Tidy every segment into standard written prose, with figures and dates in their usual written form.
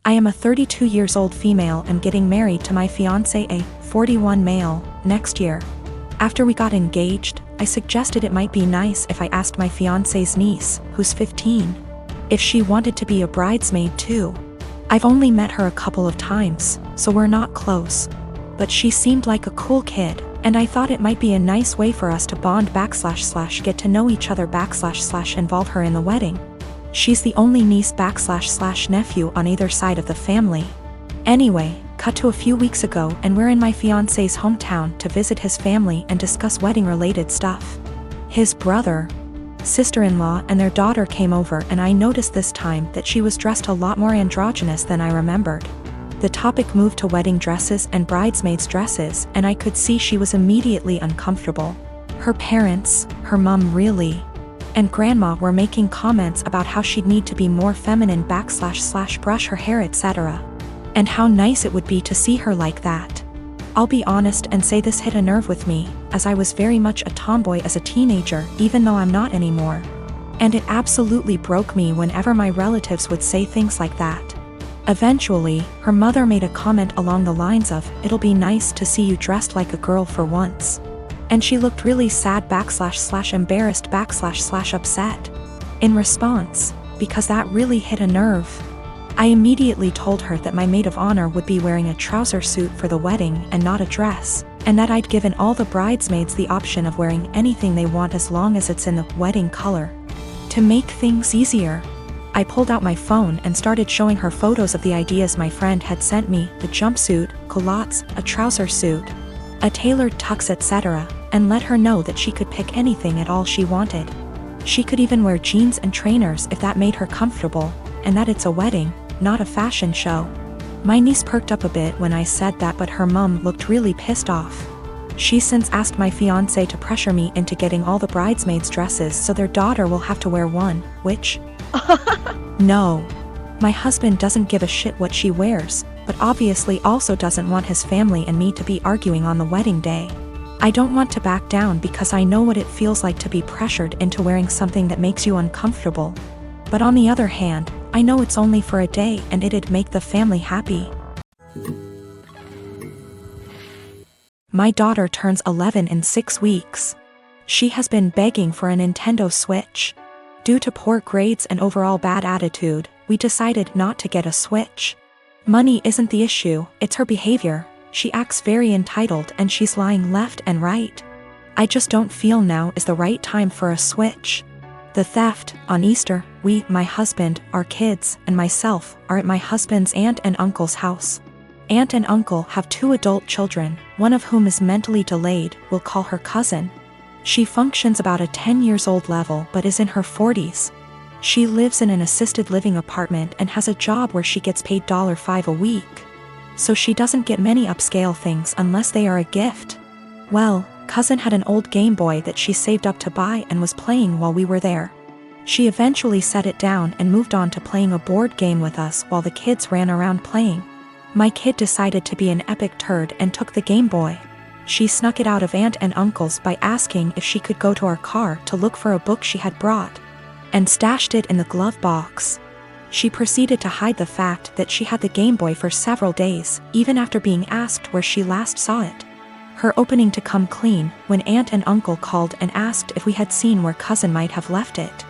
I am a 32 years old female and getting married to my fiancé, a 41 male, next year. After we got engaged, I suggested it might be nice if I asked my fiancé's niece, who's 15, if she wanted to be a bridesmaid too. I've only met her a couple of times, so we're not close. But she seemed like a cool kid, and I thought it might be a nice way for us to bond / get to know each other / involve her in the wedding. She's the only niece / nephew on either side of the family. Anyway, cut to a few weeks ago and we're in my fiancé's hometown to visit his family and discuss wedding-related stuff. His brother, sister-in-law and their daughter came over, and I noticed this time that she was dressed a lot more androgynous than I remembered. The topic moved to wedding dresses and bridesmaids' dresses, and I could see she was immediately uncomfortable. Her parents, her mom really, and grandma were making comments about how she'd need to be more feminine / brush her hair, etc. And how nice it would be to see her like that. I'll be honest and say this hit a nerve with me, as I was very much a tomboy as a teenager, even though I'm not anymore. And it absolutely broke me whenever my relatives would say things like that. Eventually, her mother made a comment along the lines of, "It'll be nice to see you dressed like a girl for once." And she looked really sad / embarrassed / upset. In response, because that really hit a nerve, I immediately told her that my maid of honor would be wearing a trouser suit for the wedding and not a dress, and that I'd given all the bridesmaids the option of wearing anything they want as long as it's in the wedding color. To make things easier, I pulled out my phone and started showing her photos of the ideas my friend had sent me: the jumpsuit, culottes, a trouser suit, a tailored tux, etc., and let her know that she could pick anything at all she wanted. She could even wear jeans and trainers if that made her comfortable, and that it's a wedding, not a fashion show. My niece perked up a bit when I said that, but her mom looked really pissed off. She's since asked my fiancé to pressure me into getting all the bridesmaids' dresses so their daughter will have to wear one, which no. My husband doesn't give a shit what she wears, but obviously also doesn't want his family and me to be arguing on the wedding day. I don't want to back down because I know what it feels like to be pressured into wearing something that makes you uncomfortable. But on the other hand, I know it's only for a day and it'd make the family happy. My daughter turns 11 in 6 weeks. She has been begging for a Nintendo Switch. Due to poor grades and overall bad attitude, we decided not to get a Switch. Money isn't the issue, it's her behavior. She acts very entitled and she's lying left and right. I just don't feel now is the right time for a Switch. The theft, on Easter, we, my husband, our kids, and myself, are at my husband's aunt and uncle's house. Aunt and uncle have 2 adult children, one of whom is mentally delayed, we'll call her cousin. She functions about a 10 years old level but is in her 40s. She lives in an assisted living apartment and has a job where she gets paid $5 a week. So she doesn't get many upscale things unless they are a gift. Well, cousin had an old Game Boy that she saved up to buy and was playing while we were there. She eventually set it down and moved on to playing a board game with us while the kids ran around playing. My kid decided to be an epic turd and took the Game Boy. She snuck it out of aunt and uncle's by asking if she could go to our car to look for a book she had brought, and stashed it in the glove box. She proceeded to hide the fact that she had the Game Boy for several days, even after being asked where she last saw it. Her opening to come clean when aunt and uncle called and asked if we had seen where cousin might have left it.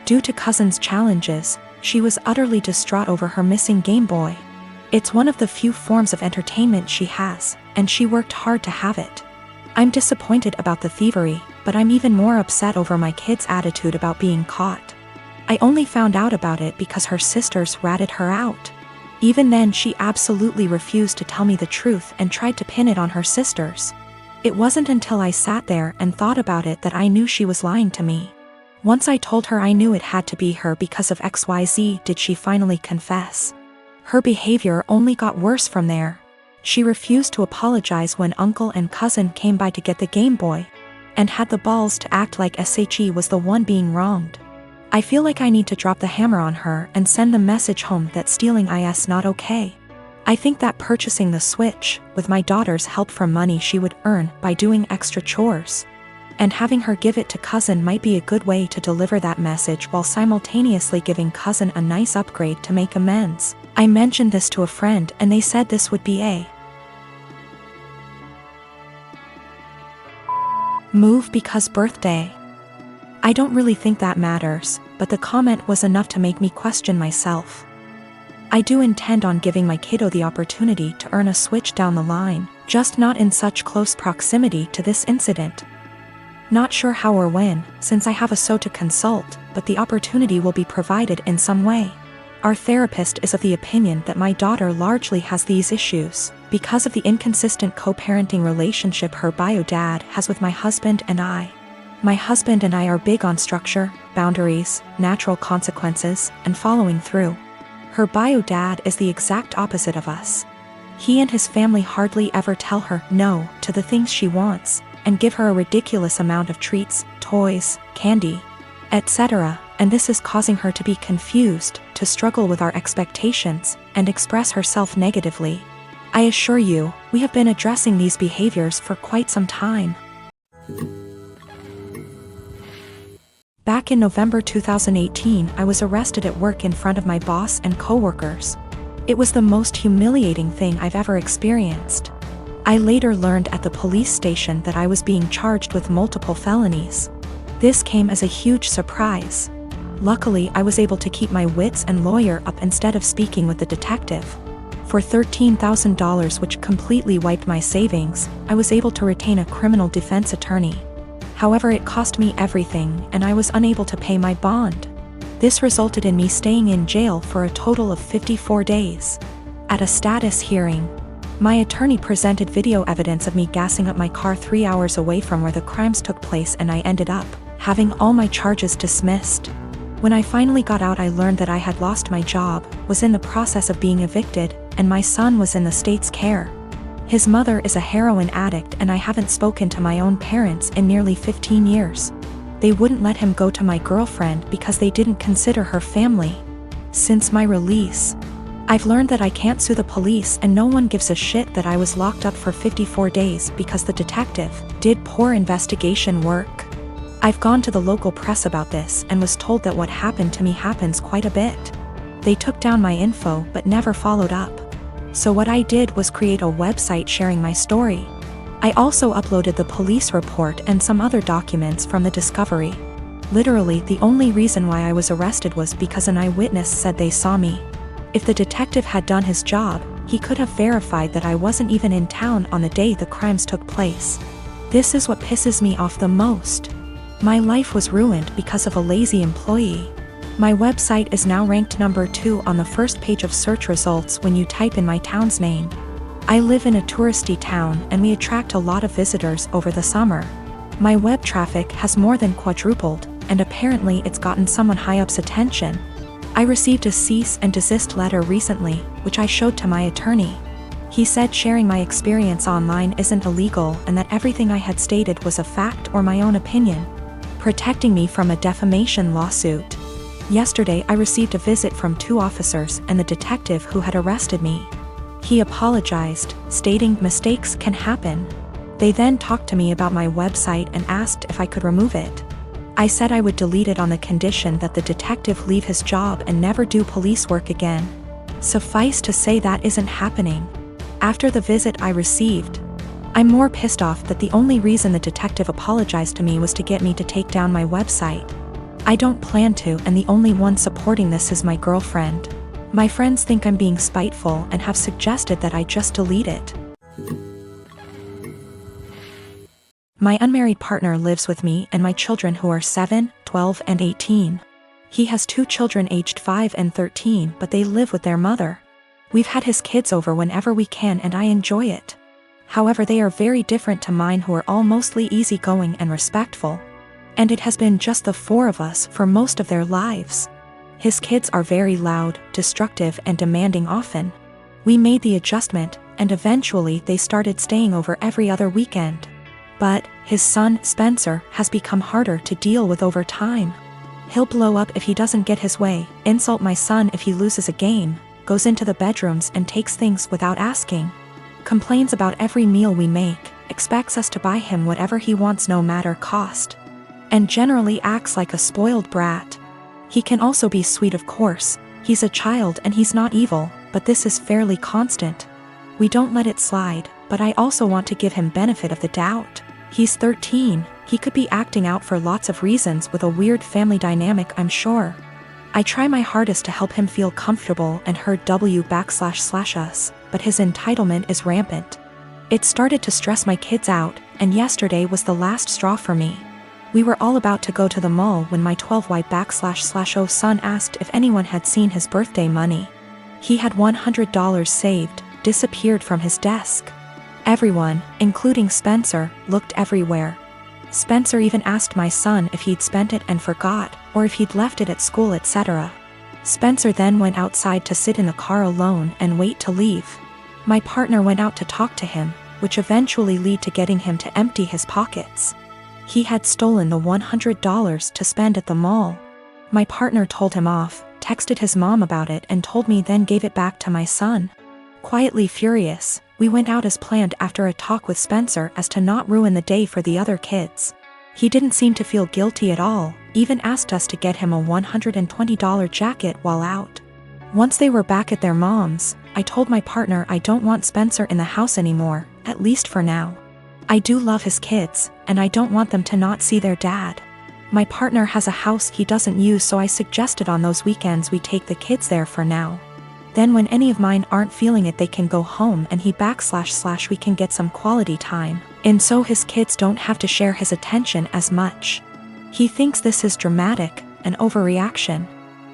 Due to cousin's challenges, she was utterly distraught over her missing Game Boy. It's one of the few forms of entertainment she has, and she worked hard to have it. I'm disappointed about the thievery, but I'm even more upset over my kid's attitude about being caught. I only found out about it because her sisters ratted her out. Even then, she absolutely refused to tell me the truth and tried to pin it on her sisters. It wasn't until I sat there and thought about it that I knew she was lying to me. Once I told her I knew it had to be her because of XYZ did she finally confess. Her behavior only got worse from there. She refused to apologize when uncle and cousin came by to get the Game Boy, and had the balls to act like SHE was the one being wronged. I feel like I need to drop the hammer on her and send the message home that stealing is not okay. I think that purchasing the Switch, with my daughter's help from money she would earn by doing extra chores, And having her give it to cousin might be a good way to deliver that message while simultaneously giving cousin a nice upgrade to make amends. I mentioned this to a friend and they said this would be a move because birthday. I don't really think that matters, but the comment was enough to make me question myself. I do intend on giving my kiddo the opportunity to earn a switch down the line, just not in such close proximity to this incident. Not sure how or when, since I have a so to consult, but the opportunity will be provided in some way. Our therapist is of the opinion that my daughter largely has these issues because of the inconsistent co-parenting relationship her bio dad has with my husband and I. My husband and I are big on structure, boundaries, natural consequences, and following through. Her bio dad is the exact opposite of us. He and his family hardly ever tell her no to the things she wants, and give her a ridiculous amount of treats, toys, candy, etc., and this is causing her to be confused, to struggle with our expectations, and express herself negatively. I assure you, we have been addressing these behaviors for quite some time. Back in November 2018, I was arrested at work in front of my boss and coworkers. It was the most humiliating thing I've ever experienced. I later learned at the police station that I was being charged with multiple felonies. This came as a huge surprise. Luckily, I was able to keep my wits and lawyer up instead of speaking with the detective. For $13,000, which completely wiped my savings, I was able to retain a criminal defense attorney. However, it cost me everything, and I was unable to pay my bond. This resulted in me staying in jail for a total of 54 days. At a status hearing, my attorney presented video evidence of me gassing up my car 3 hours away from where the crimes took place, and I ended up having all my charges dismissed. When I finally got out, I learned that I had lost my job, was in the process of being evicted, and my son was in the state's care. His mother is a heroin addict, and I haven't spoken to my own parents in nearly 15 years. They wouldn't let him go to my girlfriend because they didn't consider her family. Since my release, I've learned that I can't sue the police, and no one gives a shit that I was locked up for 54 days because the detective did poor investigation work. I've gone to the local press about this and was told that what happened to me happens quite a bit. They took down my info but never followed up. So what I did was create a website sharing my story. I also uploaded the police report and some other documents from the discovery. Literally, the only reason why I was arrested was because an eyewitness said they saw me. If the detective had done his job, he could have verified that I wasn't even in town on the day the crimes took place. This is what pisses me off the most. My life was ruined because of a lazy employee. My website is now ranked number 2 on the first page of search results when you type in my town's name. I live in a touristy town and we attract a lot of visitors over the summer. My web traffic has more than quadrupled, and apparently it's gotten someone high up's attention. I received a cease and desist letter recently, which I showed to my attorney. He said sharing my experience online isn't illegal and that everything I had stated was a fact or my own opinion, protecting me from a defamation lawsuit. Yesterday, I received a visit from 2 officers and the detective who had arrested me. He apologized, stating mistakes can happen. They then talked to me about my website and asked if I could remove it. I said I would delete it on the condition that the detective leave his job and never do police work again. Suffice to say that isn't happening. After the visit I received, I'm more pissed off that the only reason the detective apologized to me was to get me to take down my website. I don't plan to, and the only one supporting this is my girlfriend. My friends think I'm being spiteful and have suggested that I just delete it. My unmarried partner lives with me and my children who are 7, 12, and 18. He has 2 children aged 5 and 13, but they live with their mother. We've had his kids over whenever we can and I enjoy it. However, they are very different to mine, who are all mostly easygoing and respectful. And it has been just the 4 of us for most of their lives. His kids are very loud, destructive, and demanding often. We made the adjustment, and eventually they started staying over every other weekend. But his son, Spencer, has become harder to deal with over time. He'll blow up if he doesn't get his way, insult my son if he loses a game, goes into the bedrooms and takes things without asking, complains about every meal we make, expects us to buy him whatever he wants no matter cost, and generally acts like a spoiled brat. He can also be sweet, of course. He's a child and he's not evil, but this is fairly constant. We don't let it slide, but I also want to give him benefit of the doubt. He's 13, he could be acting out for lots of reasons with a weird family dynamic, I'm sure. I try my hardest to help him feel comfortable and heard //us, but his entitlement is rampant. It started to stress my kids out, and yesterday was the last straw for me. We were all about to go to the mall when my 12Y//O son asked if anyone had seen his birthday money. He had $100 saved, disappeared from his desk. Everyone, including Spencer, looked everywhere. Spencer even asked my son if he'd spent it and forgot, or if he'd left it at school, etc. Spencer then went outside to sit in the car alone and wait to leave. My partner went out to talk to him, which eventually led to getting him to empty his pockets. He had stolen the $100 to spend at the mall. My partner told him off, texted his mom about it and told me, then gave it back to my son. Quietly furious, we went out as planned after a talk with Spencer as to not ruin the day for the other kids. He didn't seem to feel guilty at all, even asked us to get him a $120 jacket while out. Once they were back at their mom's, I told my partner I don't want Spencer in the house anymore, at least for now. I do love his kids, and I don't want them to not see their dad. My partner has a house he doesn't use, so I suggested on those weekends we take the kids there for now. Then when any of mine aren't feeling it, they can go home and / we can get some quality time, and so his kids don't have to share his attention as much. He thinks this is dramatic, an overreaction.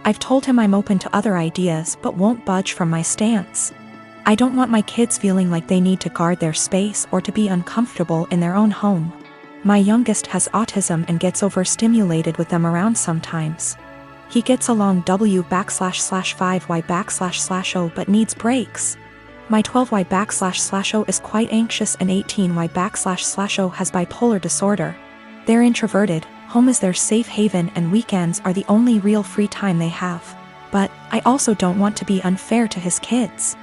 I've told him I'm open to other ideas but won't budge from my stance. I don't want my kids feeling like they need to guard their space or to be uncomfortable in their own home. My youngest has autism and gets overstimulated with them around sometimes. He gets along W//5Y//O but needs breaks. My 12Y//O is quite anxious and 18Y//O has bipolar disorder. They're introverted, home is their safe haven and weekends are the only real free time they have. But I also don't want to be unfair to his kids.